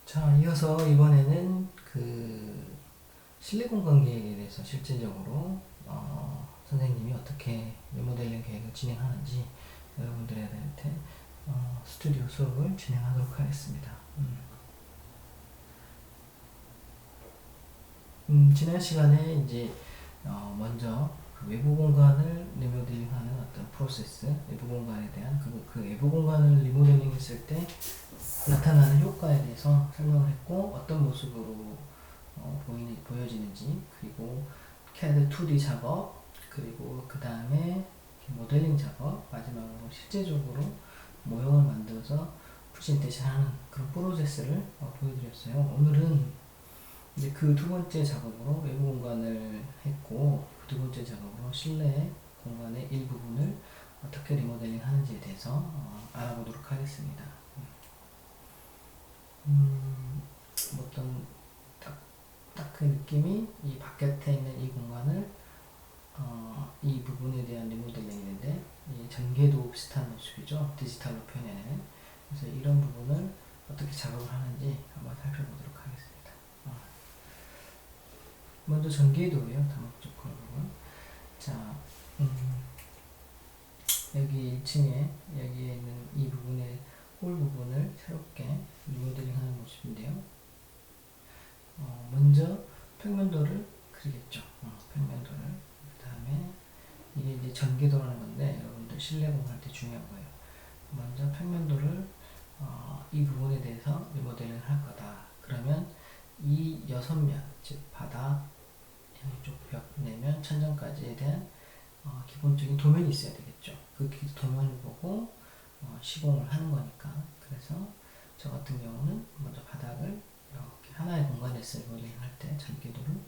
자, 이어서 이번에는 그 실내 공간 계획에 대해서 실질적으로 선생님이 어떻게 리모델링 계획을 진행하는지 여러분들한테 스튜디오 수업을 진행하도록 하겠습니다. 지난 시간에 이제 먼저 그 외부 공간을 리모델링하는 어떤 프로세스, 외부 공간에 대한 그 외부 공간을 리모델링 했을 때 나타나는 효과에 대해서 설명을 했고, 어떤 모습으로 보여지는지, 그리고 CAD 2D 작업, 그리고 그 다음에 모델링 작업, 마지막으로 실제적으로 모형을 만들어서 프레젠테이션 하는 그런 프로세스를 보여드렸어요. 오늘은 이제 그 두 번째 작업으로 외부 공간을 했고, 그 두 번째 작업으로 실내 공간의 일부분을 어떻게 리모델링 하는지에 대해서 알아보도록 하겠습니다. 어떤 딱 그 느낌이 이 바깥에 있는 이 공간을 이 부분에 대한 리모델링인데, 이 전개도 비슷한 모습이죠. 디지털로 표현해내는. 그래서 이런 부분을 어떻게 작업을 하는지 한번 살펴보도록 하겠습니다. 먼저 전개도예요. 다목적으로 부분. 자, 여기 1층에 여기에 있는 이 부분의 홀 부분을 새롭게 리모델링하는 모습인데요. 먼저 평면도를 그리겠죠. 평면도를. 그 다음에 이게 이제 전개도라는 건데, 여러분들 실내 공부할 때 중요한 거예요. 먼저 평면도를 이 부분에 대해서 리모델링을 할 거다. 그러면 이 6면, 즉 바닥, 양쪽 벽, 내면, 천장까지에 대한 기본적인 도면이 있어야 되겠죠. 그 도면을 보고 시공을 하는 거니까. 그래서 저 같은 경우는 먼저 바닥을 이렇게 하나의 공간에서 리모델링 할 때 전기도를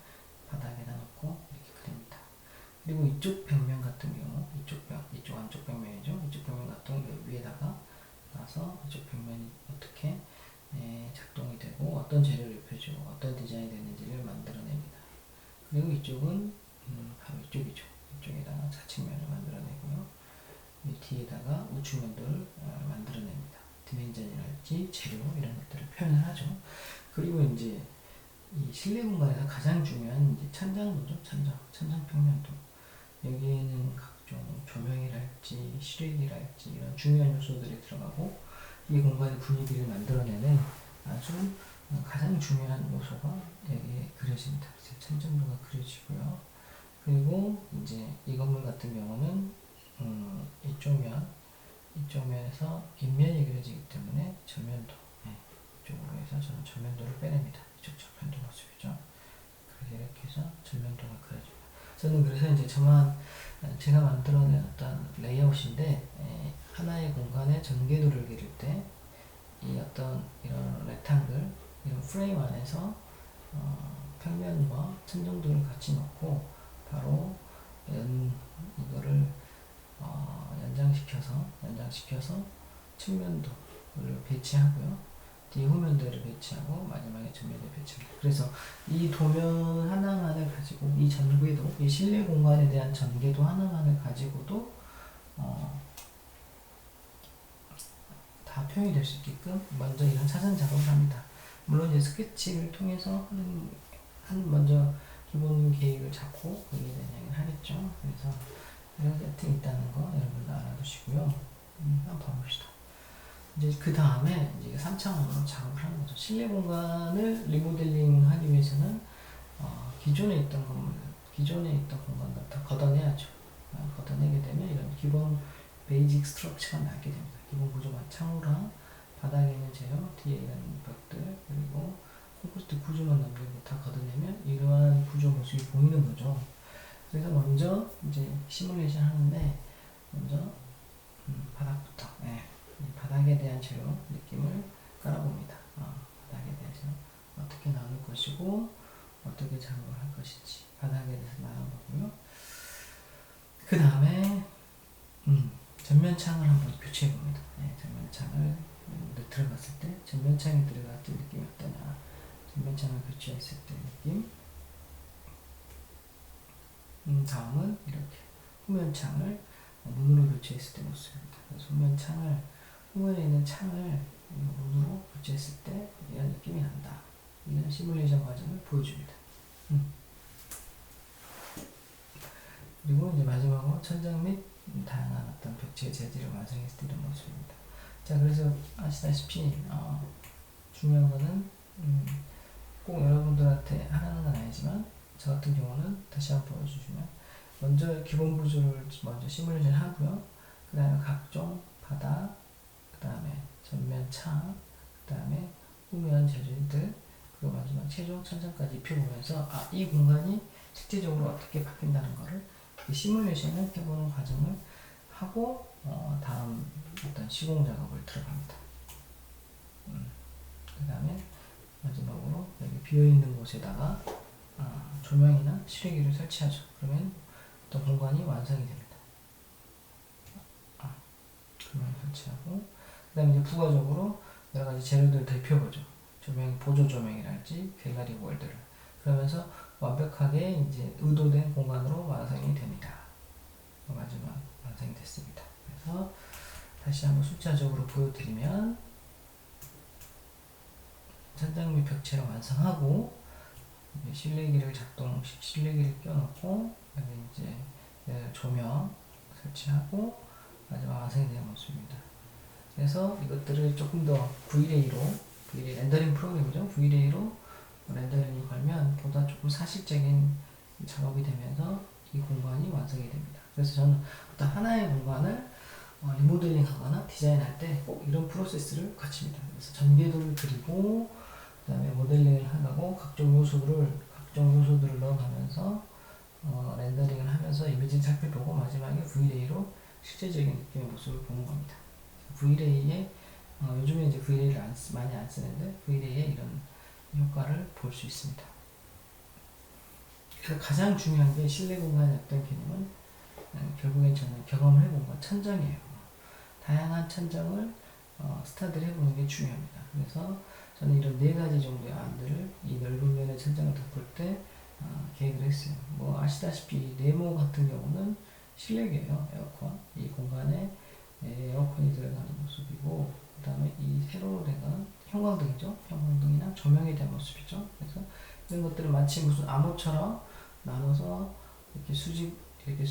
바닥에다 놓고 이렇게 그립니다. 그리고 이쪽 벽면 같은 경우, 이쪽 안쪽 벽면이죠. 이쪽 벽면 같은 경우 위에다가 놔서 이쪽 벽면이 어떻게 작동이 되고 어떤 재료를 입혀주고 어떤 디자인이 되는지를 만들어냅니다. 그리고 이쪽은 바로 이쪽이죠. 이쪽에다가 좌측면을 만들어내고요. 이 뒤에다가 우측면들을 만들어냅니다. 디멘전이랄지 재료 이런 것들을 표현을 하죠. 그리고 이제 이 실내 공간에서 가장 중요한 이제 천장도죠. 천장 평면도. 여기에는 각종 조명이랄지 실외기랄지 이런 중요한 요소들이 들어가고, 이 공간의 분위기를 만들어내는 아주 가장 중요한 요소가 여기에 그려집니다. 천정도가 그려지고요. 그리고 이제 이 건물 같은 경우는 이쪽면에서 윗면이 그려지기 때문에 전면도, 이쪽으로 해서 저는 전면도를 빼냅니다. 이쪽 전면도 모습이죠. 그래서 이렇게 해서 전면도가 그려집니다. 저는 그래서 이제 제가 만들어낸 어떤 레이아웃인데, 하나의 공간에 전개도를 그릴 때 이 어떤 이런 렉탱글, 이런 프레임 안에서 평면과 천정도를 같이 넣고 바로 이거를 연장시켜서 측면도를 배치하고요. 뒤 후면도를 배치하고 마지막에 전면도를 배치합니다. 그래서 이 도면 하나만을 가지고 이 전개도, 이 실내 공간에 대한 전개도 하나만을 가지고도 다 표현이 될 수 있게끔 먼저 이런 사전 작업을 합니다. 물론 이제 스케치를 통해서 먼저 기본 계획을 잡고 거기에 대한 이야기를 하겠죠. 그래서 이런 세팅이 있다는 거 여러분들 알아두시고요. 한번 봐봅시다. 이제 그 다음에 이제 3차원으로 작업을 하는 거죠. 실내 공간을 리모델링 하기 위해서는 기존에 있던 공간들 다 걷어내야죠. 걷어내게 되면 이런 기본 베이직 스트럭처가 나게 됩니다. 기본 구조가 창호랑 바닥에 있는 재료, 뒤에 있는 벽들, 그리고 콘크리트 구조만 남기고 다 걷어내면 이러한 구조 모습이 보이는 거죠. 그래서 먼저 이제 시뮬레이션 하는데, 먼저 바닥부터, 바닥에 대한 재료 느낌을 깔아봅니다. 바닥에 대한 재료 어떻게 나눌 것이고 어떻게 작업을 할 것인지 바닥에 대해서 나눠보고요. 그 다음에 전면창을 한번 교체해 봅니다. 전면창을 들어갔을 때, 전면창에 들어갈 때 느낌이 어떠냐, 전면창을 교체했을 때 느낌. 다음은 이렇게 후면창을 문으로 교체했을 때 모습입니다. 그래서 후면창을 후면에 있는 창을 문으로 교체했을 때 이런 느낌이 난다. 이런 시뮬레이션 과정을 보여줍니다. 그리고 이제 마지막으로 천장 및 다양한 어떤 벽체 재질을 완성했을 때 이런 모습입니다. 자, 그래서 아시다시피 중요한 거는 꼭 여러분들한테 하라는 건 아니지만 저 같은 경우는 다시 한번 보여주시면 먼저 기본 구조를 먼저 시뮬레이션 하고요. 그 다음에 각종 바닥, 그 다음에 전면 창, 그 다음에 후면 재질들, 그리고 마지막 최종 천장까지 입혀보면서 이 공간이 실제적으로 어떻게 바뀐다는 거를 시뮬레이션을 해보는 과정을 하고 다음 어떤 시공 작업을 들어갑니다. 그 다음에 마지막으로 여기 비어있는 곳에다가 조명이나 실외기를 설치하죠. 그러면 어떤 공간이 완성이 됩니다. 조명 설치하고 그 다음에 이제 부가적으로 여러 가지 재료들을 더 입혀보죠. 조명, 보조 조명이랄지 갤러리 월드를 그러면서 완벽하게 이제 의도된 공간으로 완성이 됩니다. 마지막 완성이 됐습니다. 그래서 다시 한번 숫자적으로 보여드리면 천장 및 벽체를 완성하고 실내기를 실내기를 껴놓고 여기 이제 조명 설치하고 마지막 완성이 된 모습입니다. 그래서 이것들을 조금 더 V-Ray로 V-Ray 렌더링 프로그램이죠. V-Ray로 렌더링을 걸면 보다 조금 사실적인 작업이 되면서 이 공간이 완성이 됩니다. 그래서 저는 어떤 하나의 공간을 리모델링 하거나 디자인할 때 꼭 이런 프로세스를 거칩니다. 그래서 전개도를 그리고 그 다음에 모델링을 하고 각종 요소들을 넣어가면서 렌더링을 하면서 이미지를 살펴보고 마지막에 V-Ray로 실제적인 느낌의 모습을 보는 겁니다. V-Ray에 요즘에 이제 V-Ray를 많이 안 쓰는데 V-Ray에 이런 효과를 볼 수 있습니다. 그래서 가장 중요한 게 실내 공간의 어떤 개념은 결국엔 저는 경험을 해본 건 천장이에요. 다양한 천장을 스타디를 해보는 게 중요합니다. 그래서 저는 이런 4가지 정도의 안들을 이 넓은 면의 천장을 덮을 때 계획을 했어요. 뭐 아시다시피 네모 같은 경우는 실내기예요. 에어컨. 이 공간에 에어컨이 들어가는 모습이고 그 다음에 이 세로로 된 건 형광등이죠. 형광등이나 조명에 대한 모습이죠. 그래서 이런 것들을 마치 무슨 암호처럼 나눠서 이렇게 이렇게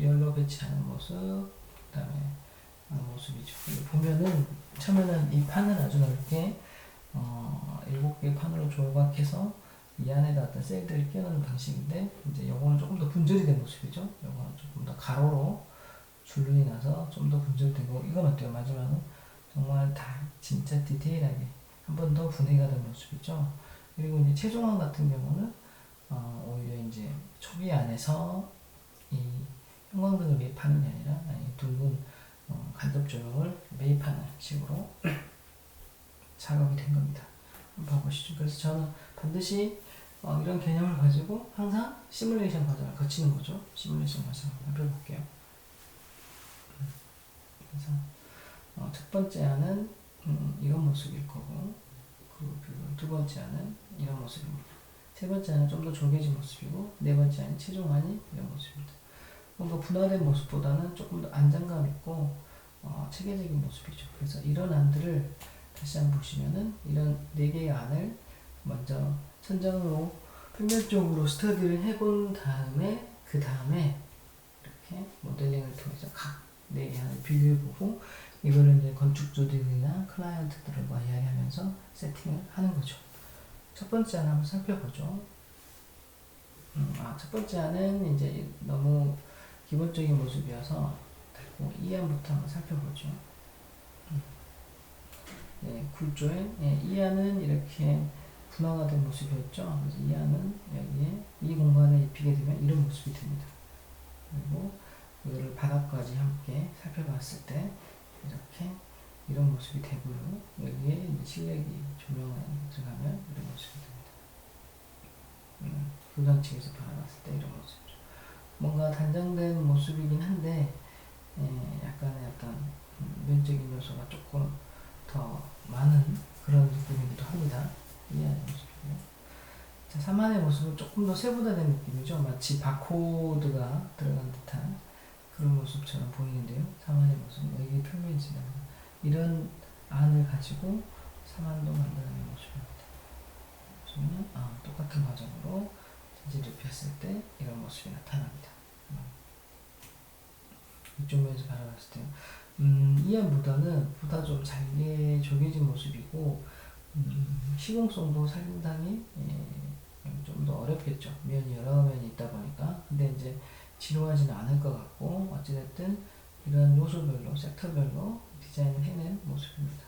열로 배치하는 모습, 그 다음에 모습이죠. 보면은 처음에는 이 판을 아주 넓게 7개의 판으로 조각해서 이 안에다 어떤 셀들을 끼워넣는 방식인데 이제 요거는 조금 더 분절이 된 모습이죠. 요거는 조금 더 가로로 줄눈이 나서 좀 더 분절되고 이건 어때요? 마지막은 정말 다 진짜 디테일하게 한 번 더 분해가 된 모습이죠. 그리고 이제 최종화 같은 경우는 오히려 이제 초기 안에서 이 형광등을 매입하는 게 아니라 둥근 간접 조명을 매입하는 식으로 작업이 된 겁니다. 한번 봐보시죠. 그래서 저는 반드시 이런 개념을 가지고 항상 시뮬레이션 과정을 거치는 거죠. 시뮬레이션 과정을 해볼게요. 그래서 첫 번째 안은 이런 모습일 거고 그리고 두 번째 안은 이런 모습입니다. 세 번째 안은 좀 더 조개진 모습이고 네 번째 안이 최종 안이 이런 모습입니다. 뭔가 분화된 모습보다는 조금 더 안정감 있고 체계적인 모습이죠. 그래서 이런 안들을 다시 한번 보시면은 이런 4개의 안을 먼저 천장으로 평면적으로 스터디를 해본 다음에 그 다음에 이렇게 모델링을 통해서 각 4개 안을 비교해보고 이거를 이제 건축주들이나 클라이언트들과 이야기하면서 세팅을 하는 거죠. 첫 번째 안 한번 살펴보죠. 첫 번째 안은 이제 너무 기본적인 모습이어서 됐고 이 안부터 한번 살펴보죠. 굴조에 이 안은 이렇게 분화가 된 모습이었죠. 그래서 이 안은 여기에 이 공간에 입히게 되면 이런 모습이 됩니다. 그리고 이거를 바닥까지 함께 살펴봤을 때 이렇게 이런 모습이 되고요. 여기에 실내기 조명을 들어가면 이런 모습이 됩니다. 교장측에서 바라봤을 때 이런 모습이죠. 뭔가 단정된 모습이긴 한데 약간의 어떤 면적인 요소가 조금 더 많은 그런 느낌이기도 합니다. 이해하는 모습이고요. 자, 3안의 모습은 조금 더 세분화된 느낌이죠. 마치 바코드가 들어간 듯한 그런 모습처럼 보이는데요. 3안의 모습은 여기 표면이 지납니다. 이런 안을 가지고 사만도 만드는 모습입니다. 보시면 똑같은 과정으로 재질을 입혔을 때 이런 모습이 나타납니다. 이쪽 면에서 바라봤을 때 이 안보다는 보다 좀 잘게 조개진 모습이고 시공성도 상당히 좀 더 어렵겠죠. 면이 여러 면이 있다 보니까. 근데 이제 지루하지는 않을 것 같고 어찌됐든 이런 요소별로 섹터별로 디자인을 해낸 모습입니다.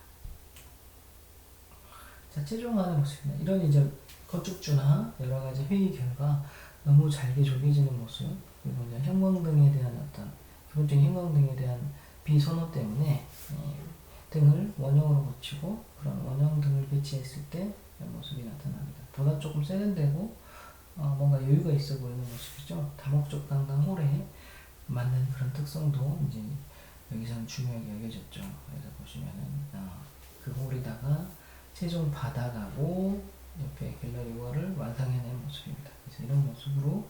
자, 최종화하는 모습입니다. 이런 이제 건축주나 여러 가지 회의 결과 너무 잘게 조개지는 모습, 그리고 이제 형광등에 대한 어떤 기본적인 형광등에 대한 비선호 때문에 등을 원형으로 붙이고 그런 원형등을 배치했을 때 이런 모습이 나타납니다. 보다 조금 세련되고 뭔가 여유가 있어 보이는 모습이죠. 다목적 당당 홀에 맞는 그런 특성도 이제 여기서는 중요하게 여겨졌죠. 그래서 보시면은 그 홀에다가 최종 바닥하고 옆에 갤러리 월을 완성해낸 모습입니다. 그래서 이런 모습으로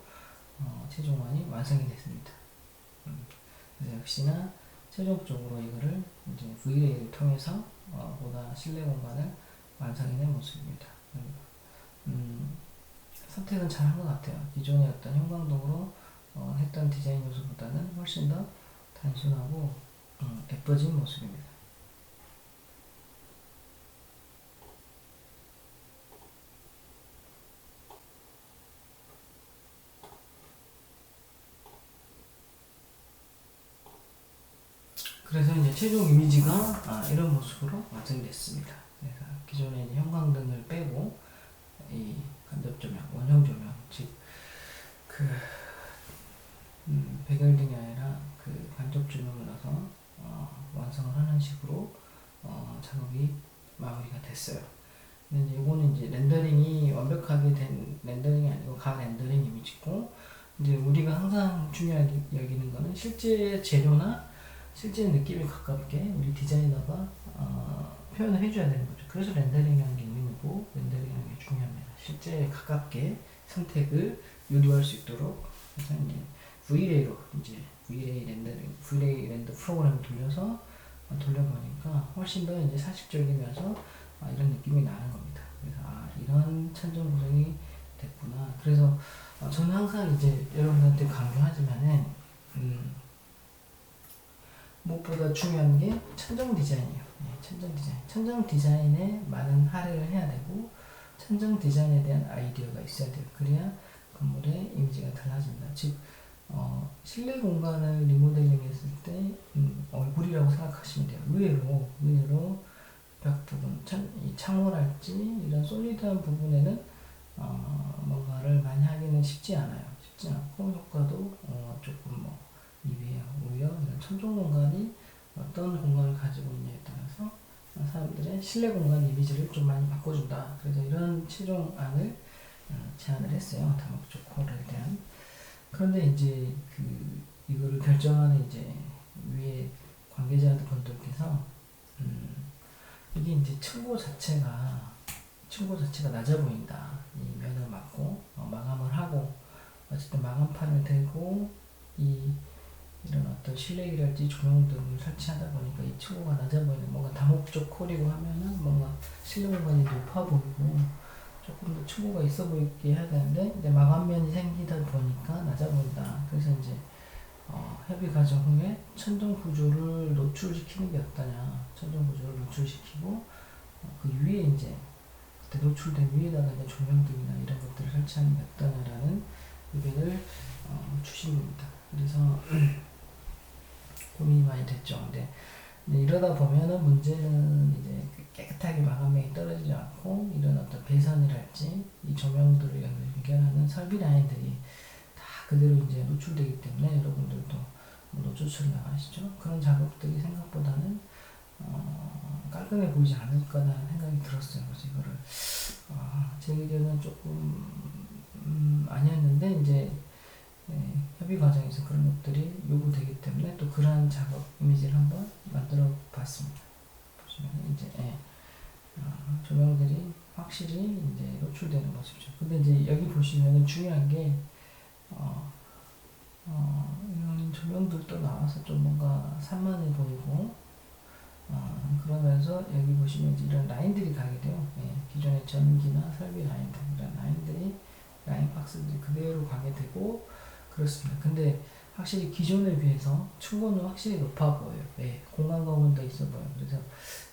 최종안이 완성이 됐습니다. 그래서 역시나 최종적으로 이거를 이제 V레이를 통해서 보다 실내 공간을 완성해낸 모습입니다. 선택은 잘 한 것 같아요. 기존의 어떤 형광등으로 했던 디자인 요소보다는 훨씬 더 단순하고 예뻐진 모습입니다. 그래서 이제 최종 이미지가 이런 모습으로 완성이 됐습니다. 그래서 기존의 이제 형광등을 빼고 이 간접 조명, 원형 조명, 즉 그 백열등이 아니라 그 간접 조명을 넣어서 완성을 하는 식으로 작업이 마무리가 됐어요. 근데 이제 이거는 이제 렌더링이 완벽하게 된 렌더링이 아니고 가 렌더링 이미지고, 이제 우리가 항상 중요하게 여기는 거는 실제 재료나 실제 느낌에 가깝게 우리 디자이너가 표현을 해줘야 되는 거죠. 그래서 렌더링이라는 게 있는 거고, 렌더링이라는 게 중요합니다. 실제에 가깝게 선택을 유도할 수 있도록. 그래서 이제 V레이로 이제 V레이 렌더 프로그램을 돌려보니까 훨씬 더 이제 사실적이면서 이런 느낌이 나는 겁니다. 그래서 이런 천정 구성이 됐구나. 그래서 저는 항상 이제 여러분한테 강조하지만은 무엇보다 중요한 게 천정 디자인이에요. 천정 디자인. 천정 디자인에 많은 할애를 해야 되고, 천정 디자인에 대한 아이디어가 있어야 돼요. 그래야 건물의 이미지가 달라집니다. 즉, 실내 공간을 리모델링 했을 때 얼굴이라고 생각하시면 돼요. 의외로 벽 부분, 이 창호랄지 이런 솔리드한 부분에는 뭔가를 많이 하기는 쉽지 않아요. 쉽지 않고 효과도 조금 미비해요. 오히려 이런 천정 공간이 어떤 공간을 가지고 있냐에 따라서 사람들의 실내 공간 이미지를 좀 많이 바꿔준다. 그래서 이런 최종안을 제안을 했어요. 다목적 홀에 대한. 그런데 이제 이거를 결정하는 이제 위에 관계자분들께서 이게 이제 층고 자체가 낮아 보인다. 이 면을 막고 마감을 하고 어쨌든 마감판을 대고 이런 어떤 실내기랄지 조명등을 설치하다 보니까 이 층고가 낮아 보이는, 뭔가 다목적 홀이고 하면은 뭔가 실내 공간이 높아 보이고 조금 더 층고가 있어 보이게 해야 되는데 이제 마감면이 생기다 보니까 낮아 보인다. 그래서 이제 협의 과정 후에 천정 구조를 노출시키는 게 어떠냐. 천정 구조를 노출시키고 그 위에 이제 그때 노출된 위에다가 이제 조명등이나 이런 것들을 설치하는 게 어떠냐라는 의견을 주신 겁니다. 그래서 고민이 많이 됐죠. 근데 이러다 보면은 문제는 이제 깨끗하게 마감면이 떨어지지 않고 이런 어떤 배선이랄지 이 조명들을 연결하는 설비 라인들이 다 그대로 이제 노출되기 때문에 여러분들도 노출처리 나가시죠. 그런 작업들이 생각보다는 깔끔해 보이지 않을 거라는 생각이 들었어요. 그래서 이거를 제 의견은 조금 아니었는데 이제 협의 과정에서 그런 것들이 요구되기 때문에 또 그러한 작업 이미지를 한번 만들어 봤습니다. 보시면 이제 조명들이 확실히 이제 노출되는 모습이죠. 근데 이제 여기 보시면은 중요한 게 이런 조명들도 나와서 좀 뭔가 산만해 보이고 그러면서 여기 보시면 이제 이런 라인들이 가게 돼요. 예, 기존의 전기나 설비 라인들, 이런 라인들이, 라인 박스들이 그대로 가게 되고, 그렇습니다. 근데 확실히 기존에 비해서 층고는 확실히 높아 보여요. 예, 공간감은 더 있어 보여요. 그래서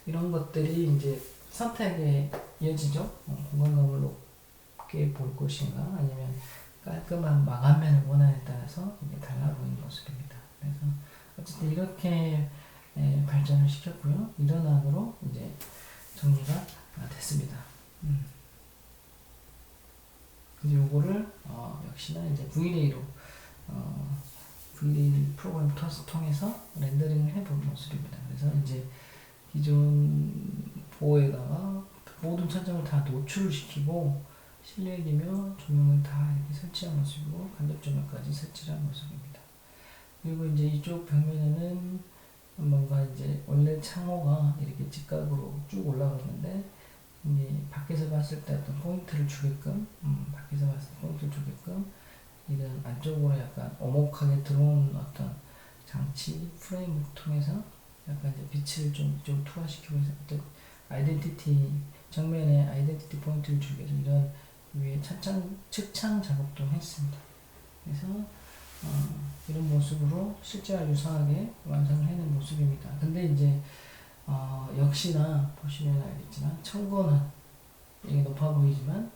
이런 것들이 이제 선택에 이어지죠. 공간감을 높게 볼 것인가, 아니면 깔끔한 마감면을 원하에 따라서 이게 달라 보이는 모습입니다. 그래서 어쨌든 이렇게 발전을 시켰고요. 이런 안으로 이제 정리가 됐습니다. 이제 요거를 역시나 이제 V-Ray로 V-Ray 프로그램 통해서 렌더링을 해본 모습입니다. 그래서 이제 기존 보호에다가 모든 천장을 다 노출을 시키고 실내이며 조명을 다 이렇게 설치한 모습이고 간접 조명까지 설치한 모습입니다. 그리고 이제 이쪽 벽면에는 뭔가 이제 원래 창호가 이렇게 직각으로 쭉 올라가는데 이제 밖에서 봤을 때 어떤 포인트를 주게끔 밖에서 봤을 때 포인트를 주게끔 이런 안쪽으로 약간 오목하게 들어온 어떤 장치 프레임을 통해서 약간 이제 빛을 좀 투하시키고 해서 어떤 아이덴티티 정면에 아이덴티티 포인트를 주기 위해서 이런 위에 측창 작업도 했습니다. 그래서 이런 모습으로 실제와 유사하게 완성을 해낸 모습입니다. 근데 이제 역시나 보시면 알겠지만 청고는 이게 높아 보이지만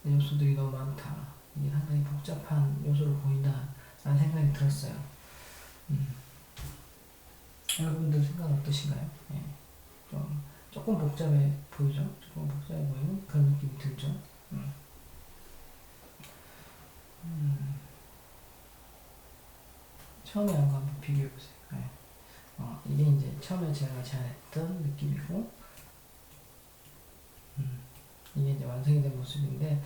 요소들이 너무 많다. 이게 상당히 복잡한 요소로 보인다 라는 생각이 들었어요. 여러분들 생각 어떠신가요? 예. 조금 복잡해 보이죠? 조금 복잡해 보이는 그런 느낌이 들죠? 처음에 한 거 한번 비교해 보세요. 네. 이게 이제 처음에 제가 제안했던 느낌이고, 이게 이제 완성이 된 모습인데,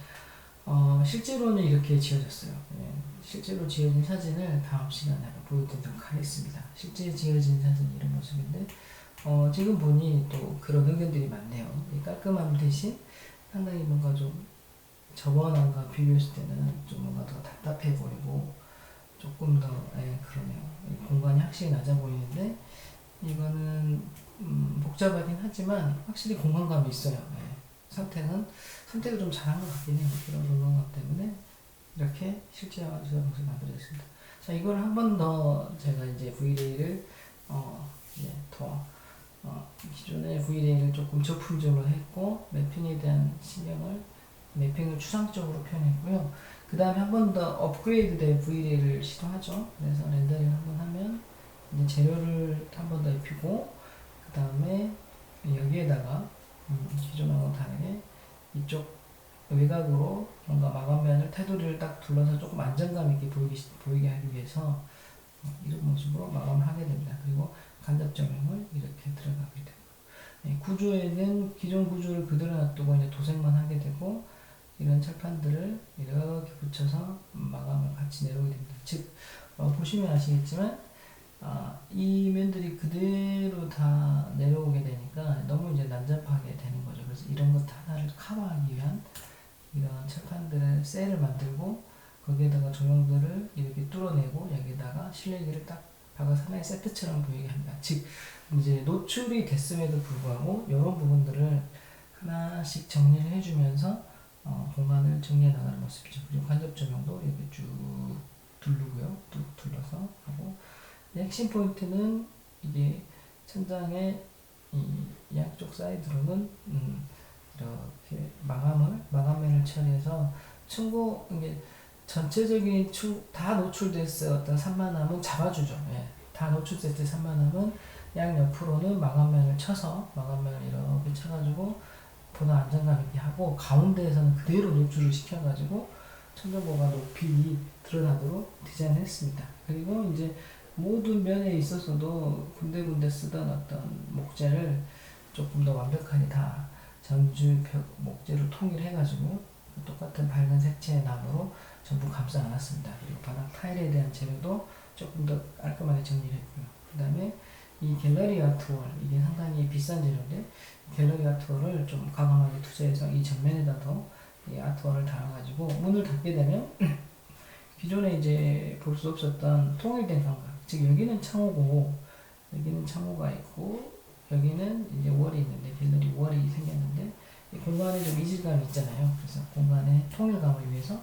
실제로는 이렇게 지어졌어요. 예. 실제로 지어진 사진을 다음 시간에 보여드리도록 하겠습니다. 실제 지어진 사진이 이런 모습인데, 지금 보니 또 그런 의견들이 많네요. 이 깔끔함 대신 상당히 뭔가 좀 저번과 비교했을 때는 좀 뭔가 더 답답해 보이고, 조금 더 그러네요. 공간이 확실히 낮아 보이는데 이거는 복잡하긴 하지만 확실히 공간감이 있어요. 예. 선택을 좀 잘한 것 같긴 해요. 이런 공간감 때문에 이렇게 실제와 유사한 모습을 만들어졌습니다. 자, 이걸 한 번 더 제가 이제 V-Ray를 이제 더 기존의 V-Ray를 조금 저품질로 했고 매핑에 대한 매핑을 추상적으로 표현했고요. 그 다음에 한 번 더 업그레이드된 V-Ray를 시도하죠. 그래서 렌더링 한 번 하면 이제 재료를 한 번 더 입히고 그 다음에 여기에다가 기존하고 다르게 이쪽 외곽으로 뭔가 마감면을 테두리를 딱 둘러서 조금 안정감 있게 보이게 하기 위해서 이런 모습으로 마감을 하게 됩니다. 그리고 간접 조명을 이렇게 들어가게 되고 구조에는 기존 구조를 그대로 놔두고 이제 도색만 하게 되고 이런 철판들을 이렇게 붙여서 마감을 같이 내려오게 됩니다. 즉 보시면 아시겠지만 이 면들이 그대로 다 내려오게 되니까 너무 이제 난잡하게 되는 거죠. 그래서 이런 것 하나를 커버하기 위한 이런 철판들을 셀을 만들고 거기에다가 조명들을 이렇게 뚫어내고 여기다가 실내기를 딱 박아서 하나의 세트처럼 보이게 합니다. 즉 이제 노출이 됐음에도 불구하고 이런 부분들을 하나씩 정리를 해주면서 공간을 정리해 나가는 모습이죠. 그리고 간접 조명도 이렇게 쭉 두르고요. 쭉 둘러서 하고 핵심 포인트는 이게 천장의 이 양쪽 사이드로는 이렇게 마감면을 처리해서 이게 전체적인 다 노출됐을 어떤 산만함은 잡아주죠. 예. 다 노출됐을 때 산만함은 양 옆으로는 마감면을 쳐서 마감면을 이렇게 쳐가지고 보다 안정감 있게 하고 가운데에서는 그대로 노출을 시켜가지고 천정고가 높이 드러나도록 디자인을 했습니다. 그리고 이제 모든 면에 있어서도 군데군데 쓰던 어떤 목재를 조금 더 완벽하게 다 전주 목재로 통일해가지고 똑같은 밝은 색채의 나무로 전부 감싸 안았습니다. 그리고 바닥 타일에 대한 재료도 조금 더 깔끔하게 정리를 했고요. 그 다음에 이 갤러리 아트월, 이게 상당히 비싼 재료인데 갤러리 아트월을 좀 과감하게 투자해서 이 전면에다 이 아트월을 달아가지고 문을 닫게 되면 기존에 이제 볼 수 없었던 통일된 감각, 즉 여기는 창호고 여기는 창호가 있고 여기는 이제 월이 있는데 갤러리 월이 생겼는데 이 공간에 좀 이질감이 있잖아요. 그래서 공간의 통일감을 위해서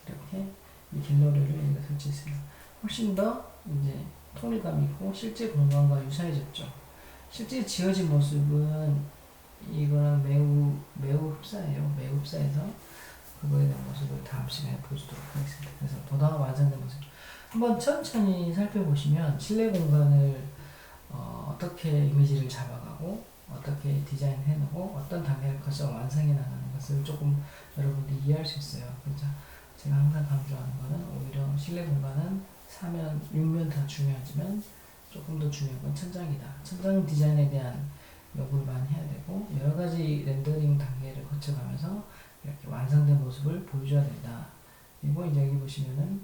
이렇게 이 갤러리를 여기다 설치했습니다. 훨씬 더 이제 통일감이 있고 실제 공간과 유사해졌죠. 실제 지어진 모습은 이거는 매우 흡사해요. 매우 흡사해서 그거에 대한 모습을 다음 시간에 보여주도록 하겠습니다. 그래서 보다 완성된 모습 한번 천천히 살펴보시면 실내 공간을 어떻게 이미지를 잡아가고 어떻게 디자인해 놓고 어떤 단계를 거쳐 완성해 나가는 것을 조금 여러분들이 이해할 수 있어요. 그래서 제가 항상 강조하는 거는 오히려 실내 공간은 4면, 6면 다 중요하지만 조금 더 중요한 건 천장이다. 천장 디자인에 대한 연구를 많이 해야 되고 여러 가지 렌더링 단계를 거쳐가면서 이렇게 완성된 모습을 보여줘야 된다. 그리고 이제 여기 보시면은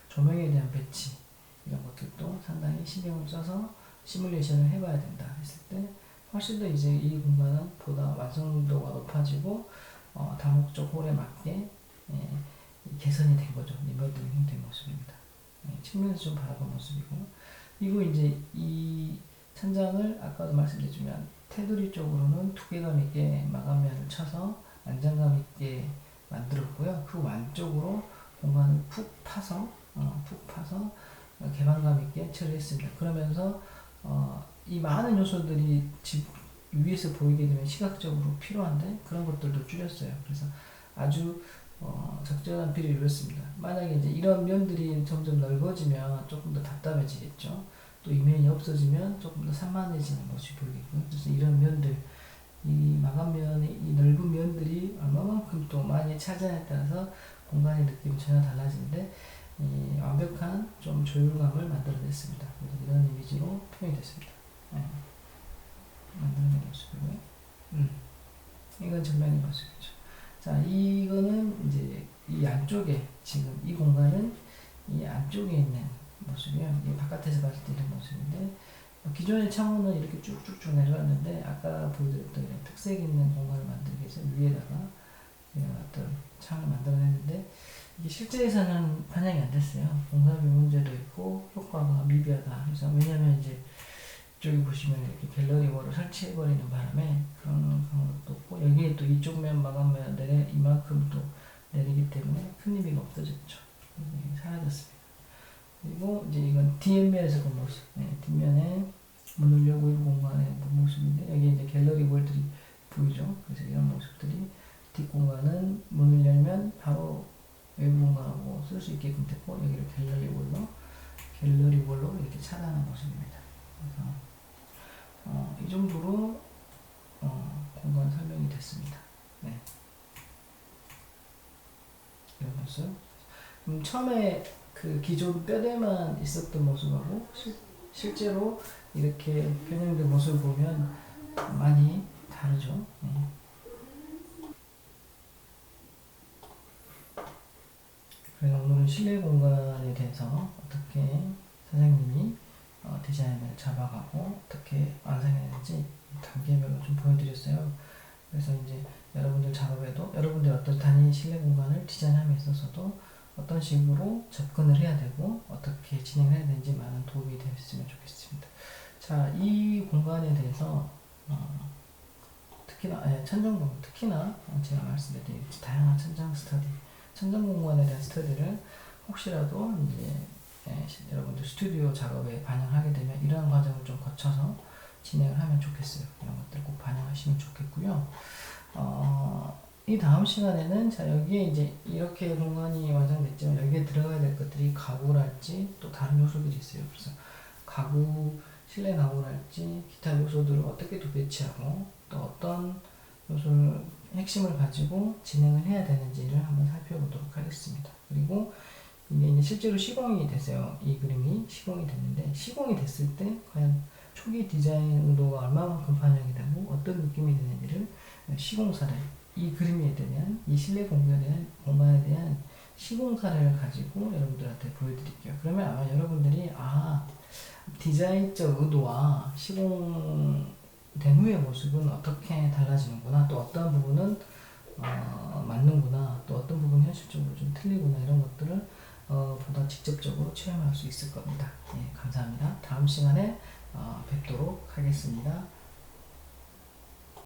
조명에 대한 배치 이런 것들도 상당히 신경을 써서 시뮬레이션을 해봐야 된다 했을 때 훨씬 더 이제 이 공간은 보다 완성도가 높아지고 다목적 홀에 맞게 개선이 된 거죠. 리모델링 된 모습입니다. 측면에서 좀 바라본 모습이고 그리고 이제 이 천장을 아까도 말씀드렸지만 테두리 쪽으로는 두께감 있게 마감면을 쳐서 안정감 있게 만들었고요. 그 완쪽으로 공간을 푹 파서 개방감 있게 처리했습니다. 그러면서 이 많은 요소들이 집 위에서 보이게 되면 시각적으로 필요한데 그런 것들도 줄였어요. 그래서 아주 적절한 비를 이뤘습니다. 만약에 이제 이런 면들이 점점 넓어지면 조금 더 답답해지겠죠. 또 이 면이 없어지면 조금 더 산만해지는 모습이 보이겠고요. 그래서 이런 면들, 이 마감면의 이 넓은 면들이 얼마만큼 또 많이 차지하냐에 따라서 공간의 느낌이 전혀 달라지는데 완벽한 좀 조율감을 만들어냈습니다. 그래서 이런 이미지로 표현이 됐습니다. 만들어낸 모습이고요. 이건 전면의 모습이죠. 자, 이거는 이제 이 안쪽에 지금 이 공간은 이 안쪽에 있는 모습이요. 이 바깥에서 봤을 때 이런 모습인데 기존의 창호는 이렇게 쭉쭉쭉 내려왔는데 아까 보여드렸던 이런 특색 있는 공간을 만들기 위해서 위에다가 이런 어떤 창을 만들어냈는데 이게 실제에서는 반영이 안 됐어요. 공사비 문제도 있고 효과가 미비하다. 그래서 왜냐면 이제 저기 보시면 이렇게 갤러리 월을 설치해버리는 바람에 그런 것도 없고 여기에 또 이쪽 면 마감면 이만큼 또 내리기 때문에 큰 의미가 없어졌죠. 사라졌습니다. 그리고 이제 이건 뒷면에서 본 모습. 뒷면에 문을 열고 있는 공간의 모습인데 여기 이제 갤러리 월들이 보이죠. 그래서 이런 모습들이 뒷공간은 문을 열면 바로 외부 공간하고 쓸 수 있게끔 됐고 여기를 갤러리 월로 이렇게 차단한 모습입니다. 그래서 이 정도로 공간 설명이 됐습니다. 네. 이런 모습. 처음에 그 기존 뼈대만 있었던 모습하고 실제로 이렇게 변형된 모습을 보면 많이 다르죠. 네. 그래서 오늘은 실내 공간에 대해서 어떻게 선생님이 디자인을 잡아가고 어떻게 완성했는지 단계별로 좀 보여드렸어요. 그래서 이제 여러분들 작업에도 여러분들 어떤 단위 실내 공간을 디자인함에 있어서도 어떤 식으로 접근을 해야 되고 어떻게 진행을 해야 되는지 많은 도움이 되었으면 좋겠습니다. 자, 이 공간에 대해서 특히나 특히나 제가 말씀드린 다양한 천장 스터디, 천장 공간에 대한 스터디를 혹시라도 이제 여러분들 스튜디오 작업에 반영하게 되면 이러한 과정을 좀 거쳐서 진행을 하면 좋겠어요. 이런 것들 꼭 반영하시면 좋겠고요. 이 다음 시간에는 자 여기에 이제 이렇게 공간이 완성됐지만 여기에 들어가야 될 것들이 가구랄지 또 다른 요소들이 있어요. 그래서 가구, 실내 가구랄지 기타 요소들을 어떻게 또 배치하고 또 어떤 요소를 핵심을 가지고 진행을 해야 되는지를 한번 살펴보도록 하겠습니다. 그리고 이게 이제 실제로 시공이 됐어요. 이 그림이 시공이 됐는데 시공이 됐을 때 과연 초기 디자인 의도가 얼마만큼 반영이 되고 어떤 느낌이 드는지를 시공사를 이 그림에 대한 이 실내 공간에 대한 시공사를 가지고 여러분들한테 보여드릴게요. 그러면 아마 여러분들이 디자인적 의도와 시공된 후의 모습은 어떻게 달라지는구나 또 어떤 부분은 맞는구나 또 어떤 부분은 현실적으로 좀 틀리구나 이런 것들을 보다 직접적으로 체험할 수 있을 겁니다. 예, 감사합니다. 다음 시간에 뵙도록 하겠습니다.